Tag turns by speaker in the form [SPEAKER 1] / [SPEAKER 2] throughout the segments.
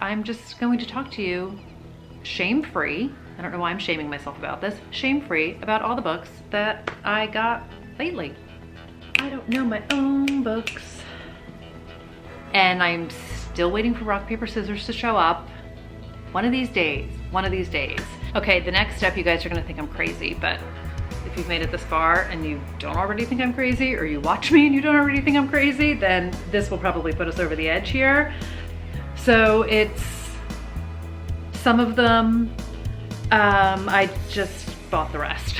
[SPEAKER 1] I'm just going to talk to you shame-free. I don't know why I'm shaming myself about this. Shame-free about all the books that I got lately. I don't know my own books. And I'm still waiting for rock, paper, scissors to show up. One of these days. Okay, the next step, you guys are gonna think I'm crazy, but if you've made it this far and you don't already think I'm crazy, or you watch me and you don't already think I'm crazy, then this will probably put us over the edge here. So it's some of them, I just bought the rest.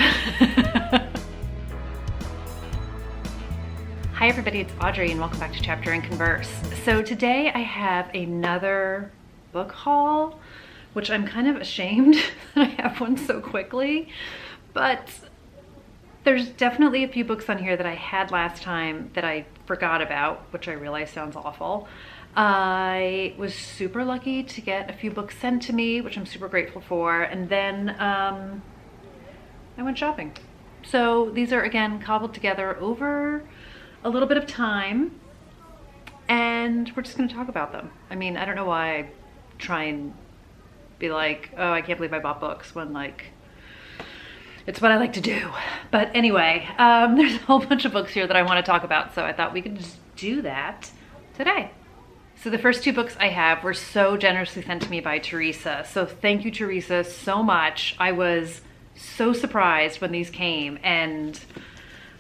[SPEAKER 1] Hi everybody, it's Audrey and welcome back to Chapter and Converse. So today I have another book haul, which I'm kind of ashamed that I have one so quickly, but there's definitely a few books on here that I had last time that I forgot about, which I realize sounds awful. I was super lucky to get a few books sent to me, which I'm super grateful for, and then I went shopping. So these are, again, cobbled together over a little bit of time, and we're just going to talk about them. I mean, I don't know why I try and be like, oh, I can't believe I bought books, when like it's what I like to do. But anyway, there's a whole bunch of books here that I want to talk about, so I thought we could just do that today. So the first two books I have were so generously sent to me by Teresa. So thank you, Teresa, so much. I was so surprised when these came, and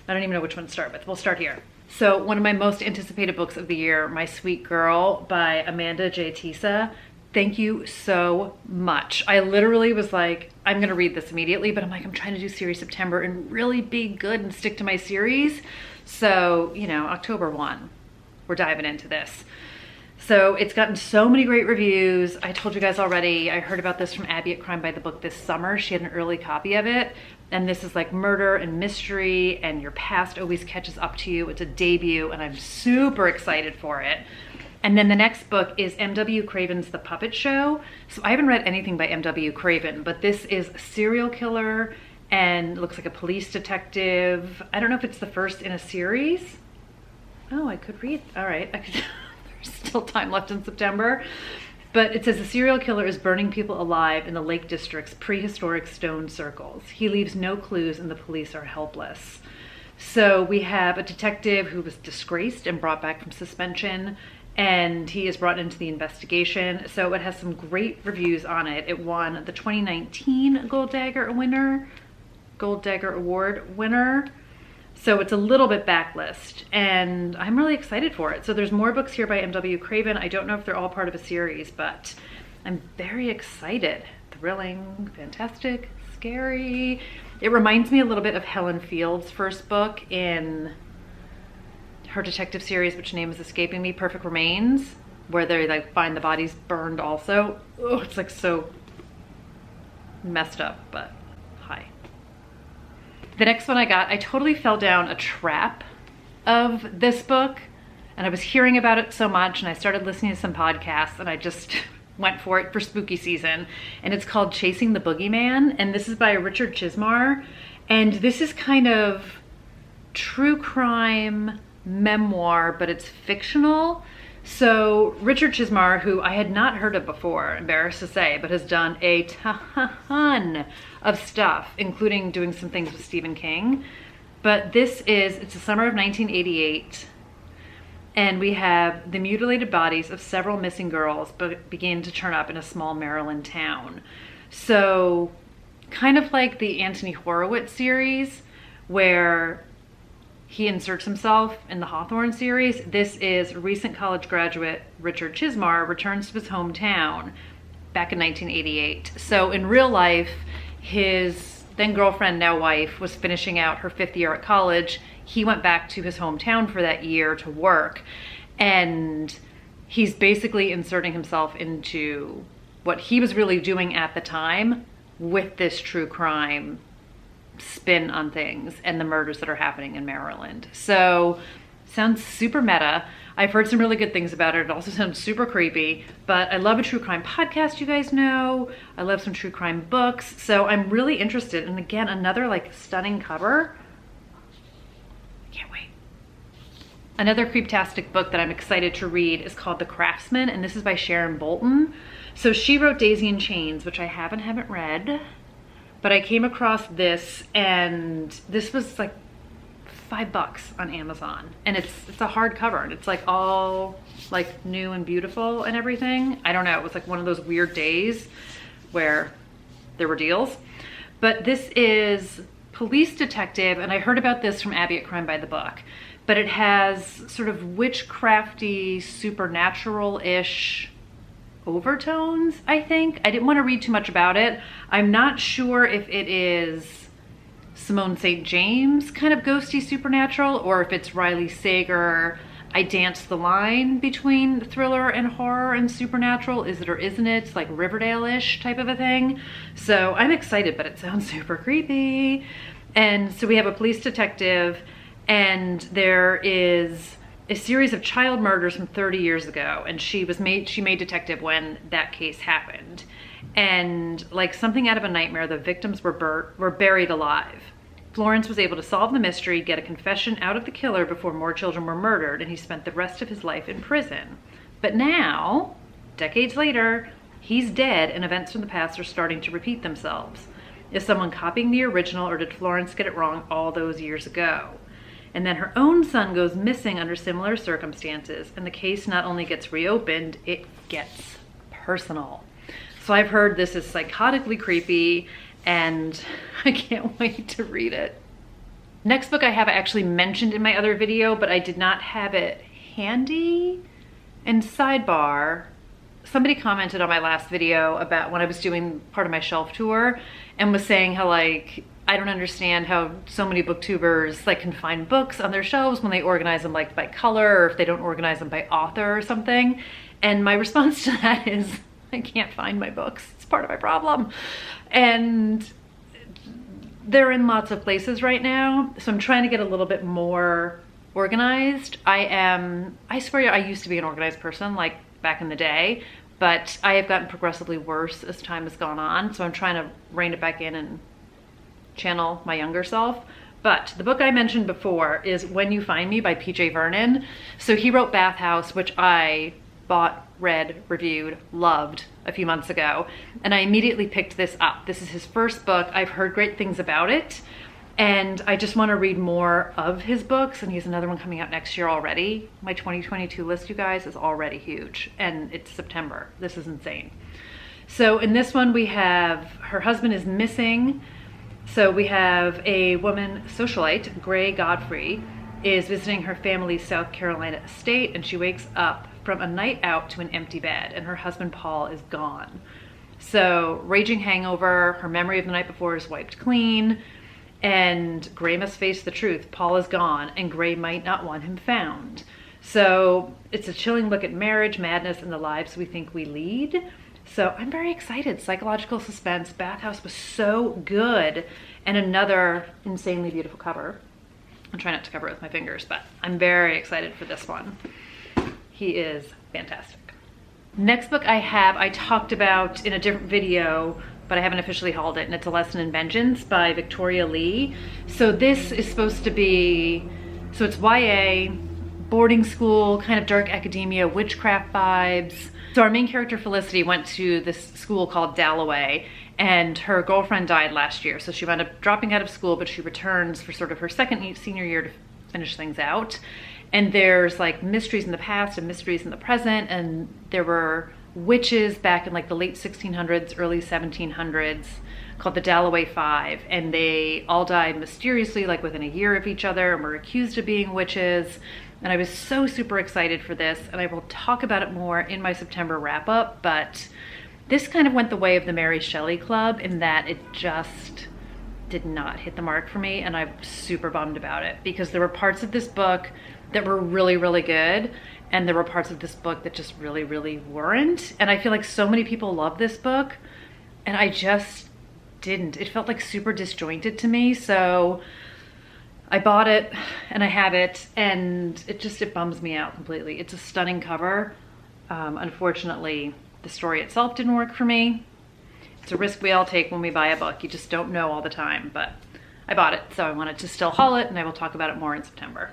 [SPEAKER 1] I don't even know which one to start with. We'll start here. So one of my most anticipated books of the year, My Sweet Girl by Amanda J. Tisa. Thank you so much. I literally was like, I'm gonna read this immediately, but I'm like, I'm trying to do series September and really be good and stick to my series. So, you know, October 1, we're diving into this. So it's gotten so many great reviews. I told you guys already, I heard about this from Abby at Crime by the Book this summer. She had an early copy of it. And this is like murder and mystery, and your past always catches up to you. It's a debut, and I'm super excited for it. And then the next book is M.W. Craven's The Puppet Show. So I haven't read anything by M.W. Craven, but this is a serial killer and looks like a police detective. I don't know if it's the first in a series. Oh, I could read. All right. There's still time left in September. But it says the serial killer is burning people alive in the Lake District's prehistoric stone circles. He leaves no clues and the police are helpless. So we have a detective who was disgraced and brought back from suspension, and he is brought into the investigation. So it has some great reviews on it. It won the 2019 Gold Dagger Award winner. So it's a little bit backlist, and I'm really excited for it. So there's more books here by M.W. Craven. I don't know if they're all part of a series, but I'm very excited. Thrilling, fantastic, scary. It reminds me a little bit of Helen Field's first book in her detective series, which name is escaping me, Perfect Remains, where they like find the bodies burned also. Oh, it's like so messed up, but hi. The next one I got, I totally fell down a trap of this book, and I was hearing about it so much, and I started listening to some podcasts, and I just went for it for spooky season. And it's called Chasing the Boogeyman, and this is by Richard Chismar, and this is kind of true crime memoir, but it's fictional. So Richard Chismar, who I had not heard of before, embarrassed to say, but has done a ton of stuff, including doing some things with Stephen King. But it's the summer of 1988, and we have the mutilated bodies of several missing girls begin to turn up in a small Maryland town. So kind of like the Anthony Horowitz series, where he inserts himself in the Hawthorne series. This is recent college graduate Richard Chismar returns to his hometown back in 1988. So in real life, his then girlfriend, now wife, was finishing out her 5th year at college. He went back to his hometown for that year to work, and he's basically inserting himself into what he was really doing at the time with this true crime spin on things and the murders that are happening in Maryland. So sounds super meta. I've heard some really good things about it. It also sounds super creepy, but I love a true crime podcast, you guys know. I love some true crime books. So I'm really interested. And again, another like stunning cover. I can't wait. Another creeptastic book that I'm excited to read is called The Craftsman, and this is by Sharon Bolton. So she wrote Daisy in Chains, which I haven't read, but I came across this, and this was like $5 on Amazon, and it's a hardcover, and it's like all like new and beautiful and everything. I don't know, it was like one of those weird days where there were deals. But this is police detective, and I heard about this from Abby at Crime by the Book, but it has sort of witchcrafty, supernatural-ish overtones, I think. I didn't want to read too much about it. I'm not sure if it is Simone St. James kind of ghosty supernatural, or if it's Riley Sager, I dance the line between thriller and horror and supernatural. Is it or isn't it? It's like Riverdale-ish type of a thing. So I'm excited, but it sounds super creepy. And so we have a police detective, and there is a series of child murders from 30 years ago, and she made detective when that case happened. And like something out of a nightmare, the victims were buried alive. Florence was able to solve the mystery, get a confession out of the killer before more children were murdered, and he spent the rest of his life in prison. But now, decades later, he's dead, and events from the past are starting to repeat themselves. Is someone copying the original, or did Florence get it wrong all those years ago? And then her own son goes missing under similar circumstances, and the case not only gets reopened, it gets personal. So I've heard this is psychotically creepy, and I can't wait to read it. Next book I have actually mentioned in my other video, but I did not have it handy. And sidebar, somebody commented on my last video about when I was doing part of my shelf tour and was saying how like, I don't understand how so many booktubers like can find books on their shelves when they organize them like by color, or if they don't organize them by author or something. And my response to that is, I can't find my books. It's part of my problem. And they're in lots of places right now, so I'm trying to get a little bit more organized. I swear I used to be an organized person like back in the day, but I have gotten progressively worse as time has gone on, so I'm trying to rein it back in and channel my younger self. But the book I mentioned before is When You Find Me by PJ Vernon. So he wrote Bathhouse, which I bought, read, reviewed, loved a few months ago, and I immediately picked this up. This is his first book. I've heard great things about it, and I just want to read more of his books, and he has another one coming out next year already. My 2022 list, you guys, is already huge, and it's September. This is insane. So in this one we have, her husband is missing. So we have a woman socialite, Gray Godfrey, is visiting her family's South Carolina estate, and she wakes up from a night out to an empty bed, and her husband Paul is gone. So raging hangover, her memory of the night before is wiped clean, and Gray must face the truth. Paul is gone, and Gray might not want him found. So it's a chilling look at marriage, madness, and the lives we think we lead. So I'm very excited. Psychological suspense. Bathhouse was so good, and another insanely beautiful cover. I'm trying not to cover it with my fingers, but I'm very excited for this one. He is fantastic. Next book I talked about in a different video, but I haven't officially hauled it, and it's A Lesson in Vengeance by Victoria Lee. So this is supposed to be, so it's YA, boarding school, kind of dark academia, witchcraft vibes. So our main character Felicity went to this school called Dalloway, and her girlfriend died last year. So she wound up dropping out of school, but she returns for sort of her second senior year to finish things out. And there's like mysteries in the past and mysteries in the present, and there were witches back in like the late 1600s, early 1700s called the Dalloway Five, and they all died mysteriously like within a year of each other and were accused of being witches. And I was so super excited for this, and I will talk about it more in my September wrap up, but this kind of went the way of the Mary Shelley Club in that it just did not hit the mark for me, and I'm super bummed about it because there were parts of this book that were really, really good, and there were parts of this book that just really, really weren't. And I feel like so many people love this book, and I just didn't. It felt like super disjointed to me, so I bought it and I have it, and it bums me out completely. It's a stunning cover. Unfortunately, the story itself didn't work for me. It's a risk we all take when we buy a book. You just don't know all the time, but I bought it, so I wanted to still haul it, and I will talk about it more in September.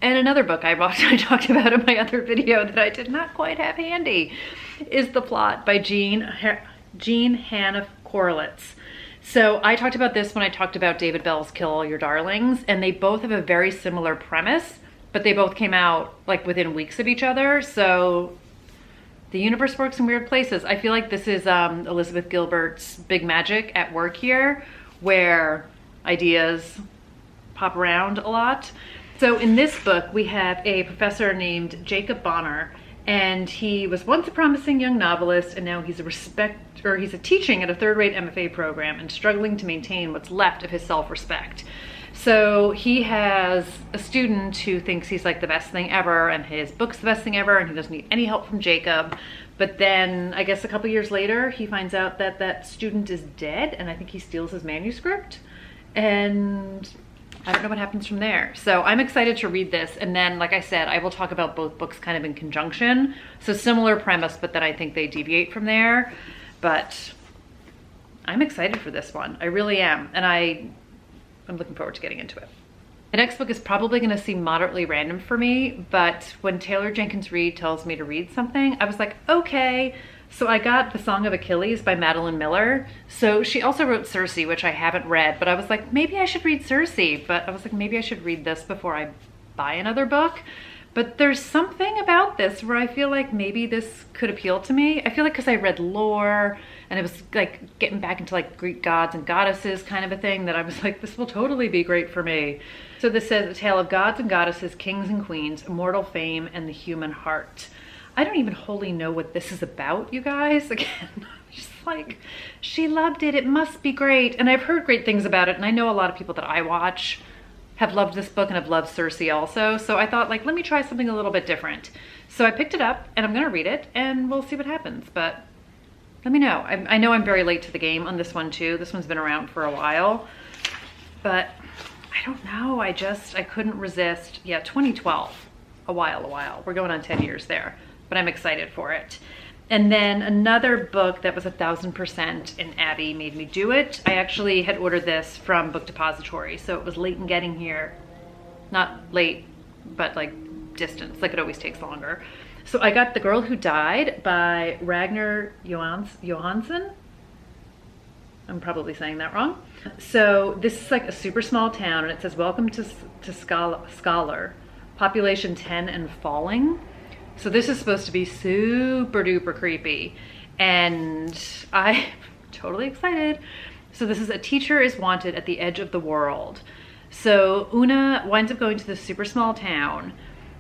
[SPEAKER 1] And another book I talked about in my other video that I did not quite have handy is The Plot by Jean Hannah Korelitz. So I talked about this when I talked about David Bell's Kill All Your Darlings, and they both have a very similar premise, but they both came out like within weeks of each other. So the universe works in weird places. I feel like this is Elizabeth Gilbert's big magic at work here, where ideas pop around a lot. So in this book, we have a professor named Jacob Bonner, and he was once a promising young novelist, and now he's a teaching at a third-rate MFA program and struggling to maintain what's left of his self-respect. So he has a student who thinks he's like the best thing ever, and his book's the best thing ever, and he doesn't need any help from Jacob. But then I guess a couple years later, he finds out that that student is dead, and I think he steals his manuscript. And I don't know what happens from there. So I'm excited to read this. And then, like I said, I will talk about both books kind of in conjunction. So similar premise, but then I think they deviate from there. But I'm excited for this one. I really am. And I'm looking forward to getting into it. The next book is probably going to seem moderately random for me, but when Taylor Jenkins Reid tells me to read something, I was like, okay. So I got The Song of Achilles by Madeline Miller. So she also wrote Circe, which I haven't read, but I was like, maybe I should read Circe. But I was like, maybe I should read this before I buy another book. But there's something about this where I feel like maybe this could appeal to me. I feel like because I read lore and it was like getting back into like Greek gods and goddesses kind of a thing, that I was like, this will totally be great for me. So this says, a tale of gods and goddesses, kings and queens, immortal fame, and the human heart. I don't even wholly know what this is about, you guys. Again, I'm just like, she loved it, it must be great. And I've heard great things about it, and I know a lot of people that I watch have loved this book and have loved Circe also. So I thought, like, let me try something a little bit different. So I picked it up, and I'm gonna read it, and we'll see what happens. But let me know. I know I'm very late to the game on this one too. This one's been around for a while, but I don't know. I couldn't resist. Yeah, 2012, a while. We're going on 10 years there. But I'm excited for it. And then another book that was 1000%, and Abby made me do it. I actually had ordered this from Book Depository, so it was late in getting here. Not late, but like distance, like it always takes longer. So I got The Girl Who Died by Ragnar Johansson. I'm probably saying that wrong. So this is like a super small town, and it says, welcome to Scholar, population 10 and falling. So this is supposed to be super duper creepy, and I'm totally excited. So this is, a teacher is wanted at the edge of the world. So Una winds up going to this super small town,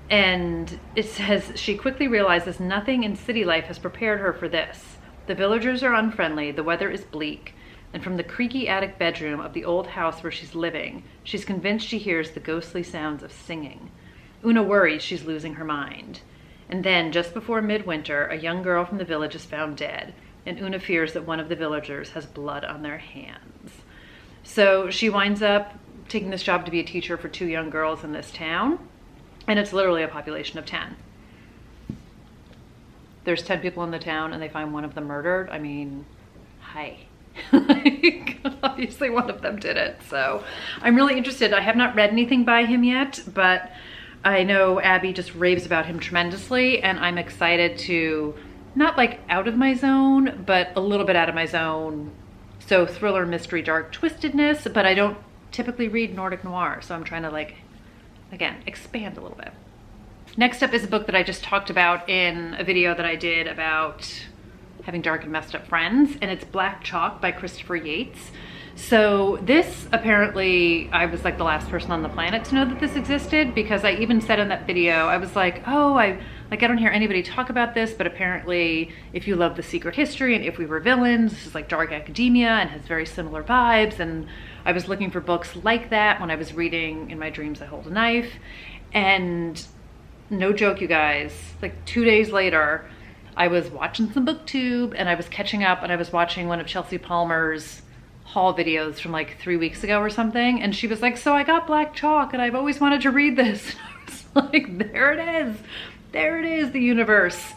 [SPEAKER 1] and it says she quickly realizes nothing in city life has prepared her for this. The villagers are unfriendly, the weather is bleak, and from the creaky attic bedroom of the old house where she's living, she's convinced she hears the ghostly sounds of singing. Una worries she's losing her mind. And then, just before midwinter, a young girl from the village is found dead, and Una fears that one of the villagers has blood on their hands. So she winds up taking this job to be a teacher for 2 young girls in this town, and it's literally a population of 10. There's 10 people in the town, and they find one of them murdered. I mean, hi. Like, obviously one of them did it, so I'm really interested. I have not read anything by him yet, but I know Abby just raves about him tremendously, and I'm excited to, not like out of my zone, but a little bit out of my zone. So thriller, mystery, dark twistedness, but I don't typically read Nordic noir, so I'm trying to, like, again, expand a little bit. Next up is a book that I just talked about in a video that I did about having dark and messed up friends, and it's Black Chalk by Christopher Yates. So this, apparently, I was like the last person on the planet to know that this existed, because I even said in that video, I was like, oh, I don't hear anybody talk about this, but apparently if you love The Secret History and If We Were Villains, this is like dark academia and has very similar vibes. And I was looking for books like that when I was reading In My Dreams I Hold a Knife. And no joke, you guys, like 2 days later, I was watching some BookTube, and I was catching up, and I was watching one of Chelsea Palmer's haul videos from like 3 weeks ago or something, and she was like, so I got Black Chalk and I've always wanted to read this. And I was like, there it is, the universe.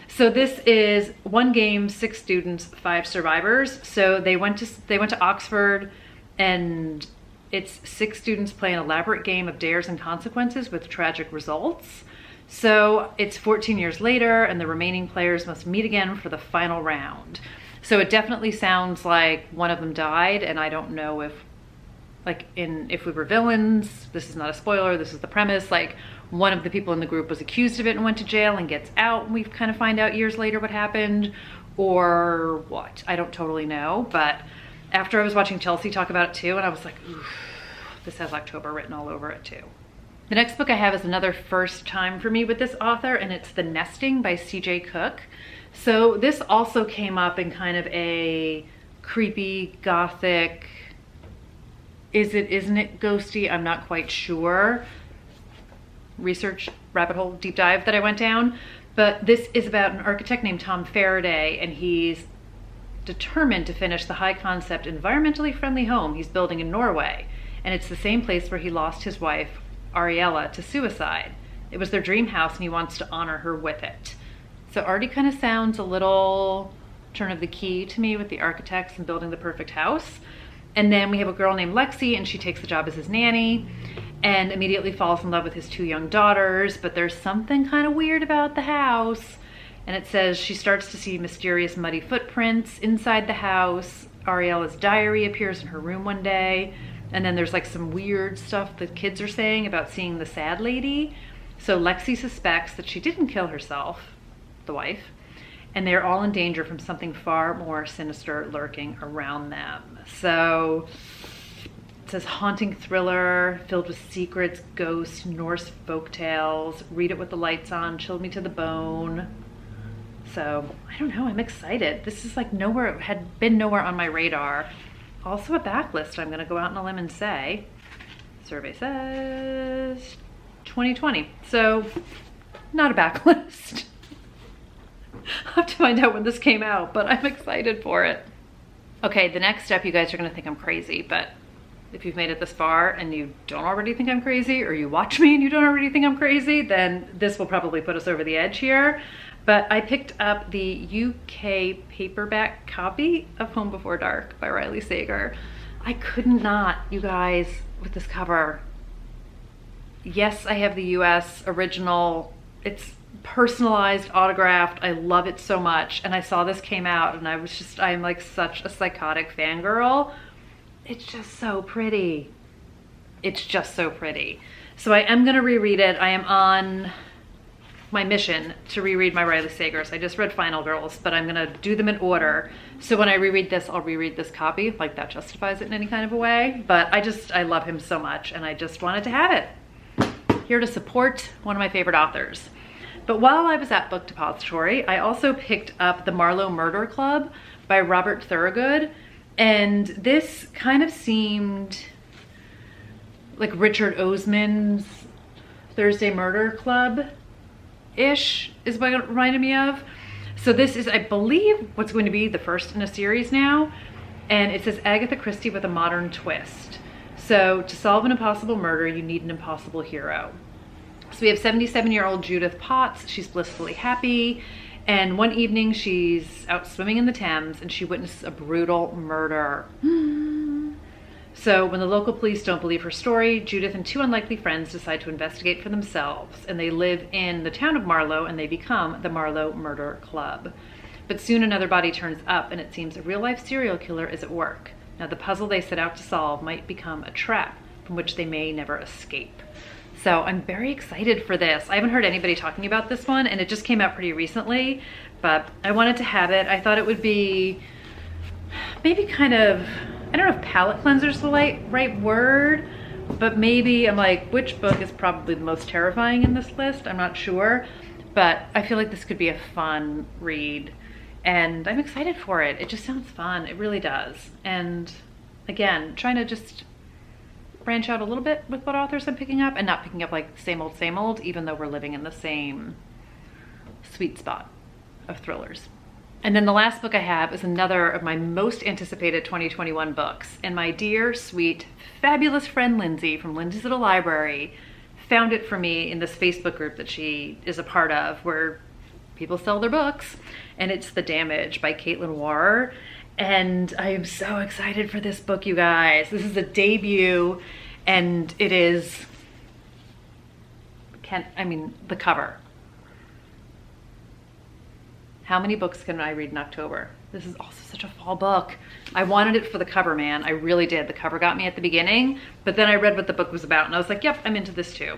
[SPEAKER 1] So this is 1 game, 6 students, 5 survivors. So they went to Oxford, and It's 6 students play an elaborate game of dares and consequences with tragic results. So it's 14 years later and the remaining players must meet again for the final round. So it definitely sounds like one of them died, and I don't know if, like, if we were villains, this is not a spoiler, this is the premise, like one of the people in the group was accused of it and went to jail and gets out and we kind of find out years later what happened, or what. I don't totally know, but after I was watching Chelsea talk about it too, and I was like, oof, this has October written all over it too. The next book I have is another first time for me with this author, and it's The Nesting by C.J. Cook. So this also came up in kind of a creepy, gothic, isn't it ghosty? I'm not quite sure. Research rabbit hole deep dive that I went down. But this is about an architect named Tom Faraday, and he's determined to finish the high concept environmentally friendly home he's building in Norway. And it's the same place where he lost his wife, Ariella, to suicide. It was their dream house and he wants to honor her with it. So already kind of sounds a little turn of the key to me with the architects and building the perfect house. And then we have a girl named Lexi, and she takes the job as his nanny and immediately falls in love with his 2 young daughters, but there's something kind of weird about the house. And it says she starts to see mysterious muddy footprints inside the house. Ariella's diary appears in her room one day. And then there's like some weird stuff the kids are saying about seeing the sad lady. So Lexi suspects that she didn't kill herself, the wife, and they're all in danger from something far more sinister lurking around them. So it says haunting thriller filled with secrets, ghosts, Norse folk tales. Read it with the lights on, chilled me to the bone. So I don't know, I'm excited. This is like nowhere, had been nowhere on my radar. Also a backlist, I'm gonna go out on a limb and say. Survey says 2020, so not a backlist. I'll have to find out when this came out, but I'm excited for it. Okay, the next step, you guys are gonna think I'm crazy, but if you've made it this far and you don't already think I'm crazy, or you watch me and you don't already think I'm crazy, then this will probably put us over the edge here. But I picked up the UK paperback copy of Home Before Dark by Riley Sager. I could not, you guys, with this cover. Yes, I have the US original. It's personalized, autographed. I love it so much. And I saw this came out and I'm like such a psychotic fangirl. It's just so pretty. It's just so pretty. So I am gonna reread it. I am on my mission to reread my Riley Sagers. I just read Final Girls, but I'm gonna do them in order. So when I reread this, I'll reread this copy, like that justifies it in any kind of a way. But I love him so much and I just wanted to have it. Here to support one of my favorite authors. But while I was at Book Depository, I also picked up The Marlowe Murder Club by Robert Thorogood. And this kind of seemed like Richard Osman's Thursday Murder Club-ish is what it reminded me of. So this is, I believe, what's going to be the first in a series now. And it says Agatha Christie with a modern twist. So to solve an impossible murder, you need an impossible hero. So we have 77-year-old Judith Potts. She's blissfully happy. And one evening she's out swimming in the Thames and she witnesses a brutal murder. So when the local police don't believe her story, Judith and 2 unlikely friends decide to investigate for themselves, and they live in the town of Marlowe and they become the Marlowe Murder Club. But soon another body turns up and it seems a real-life serial killer is at work. Now the puzzle they set out to solve might become a trap from which they may never escape. So I'm very excited for this. I haven't heard anybody talking about this one and it just came out pretty recently, but I wanted to have it. I thought it would be maybe kind of, I don't know if palate cleanser is the right word, but maybe I'm like, which book is probably the most terrifying in this list? I'm not sure, but I feel like this could be a fun read and I'm excited for it. It just sounds fun. It really does. And again, trying to just branch out a little bit with what authors I'm picking up and not picking up like same old, even though we're living in the same sweet spot of thrillers. And then the last book I have is another of my most anticipated 2021 books. And my dear, sweet, fabulous friend Lindsay from Lindsay's Little Library found it for me in this Facebook group that she is a part of where people sell their books. And it's The Damage by Caitlin Warrer. And I am so excited for this book, you guys. This is a debut, and it is, the cover. How many books can I read in October? This is also such a fall book. I wanted it for the cover, man. I really did. The cover got me at the beginning, but then I read what the book was about and I was like, yep, I'm into this too.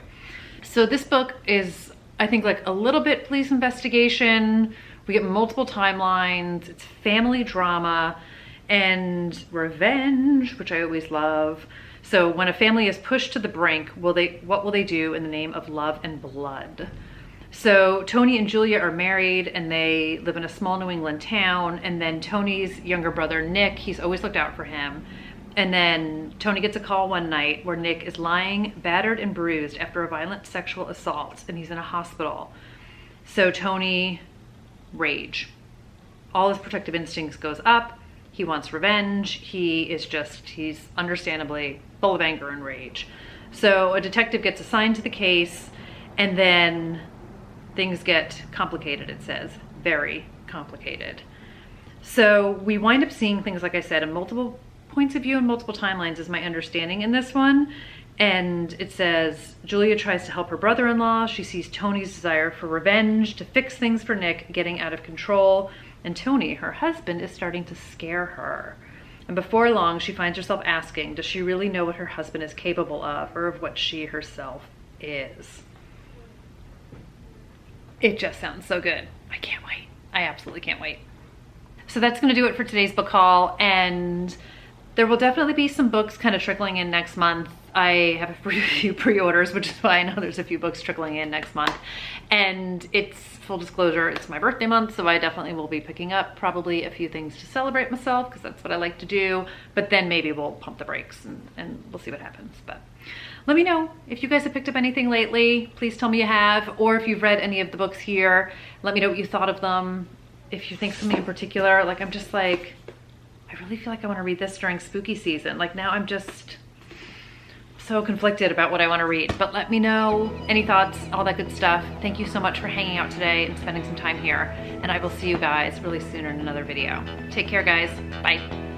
[SPEAKER 1] So this book is, I think, like a little bit police investigation. We get multiple timelines. It's family drama and revenge, which I always love. So when a family is pushed to the brink, what will they do in the name of love and blood? So Tony and Julia are married and they live in a small New England town. And then Tony's younger brother, Nick, he's always looked out for him. And then Tony gets a call one night where Nick is lying battered and bruised after a violent sexual assault and he's in a hospital. So Tony, rage. All his protective instincts goes up. He wants revenge. He's understandably full of anger and rage. So a detective gets assigned to the case and then things get complicated, it says. Very complicated. So we wind up seeing things, like I said, in multiple points of view and multiple timelines is my understanding in this one. And it says, Julia tries to help her brother-in-law. She sees Tony's desire for revenge, to fix things for Nick, getting out of control. And Tony, her husband, is starting to scare her. And before long, she finds herself asking, does she really know what her husband is capable of, or of what she herself is? It just sounds so good. I can't wait. I absolutely can't wait. So that's going to do it for today's book haul, and there will definitely be some books kind of trickling in next month. I have a few pre-orders, which is why I know there's a few books trickling in next month. And it's, full disclosure, it's my birthday month, so I definitely will be picking up probably a few things to celebrate myself, because that's what I like to do. But then maybe we'll pump the brakes and we'll see what happens. But let me know if you guys have picked up anything lately. Please tell me you have, or if you've read any of the books here, let me know what you thought of them. If you think something in particular, like I'm just like, I really feel like I want to read this during spooky season. Like now I'm just so conflicted about what I want to read, but let me know any thoughts, all that good stuff. Thank you so much for hanging out today and spending some time here, and I will see you guys really soon in another video. Take care, guys. Bye.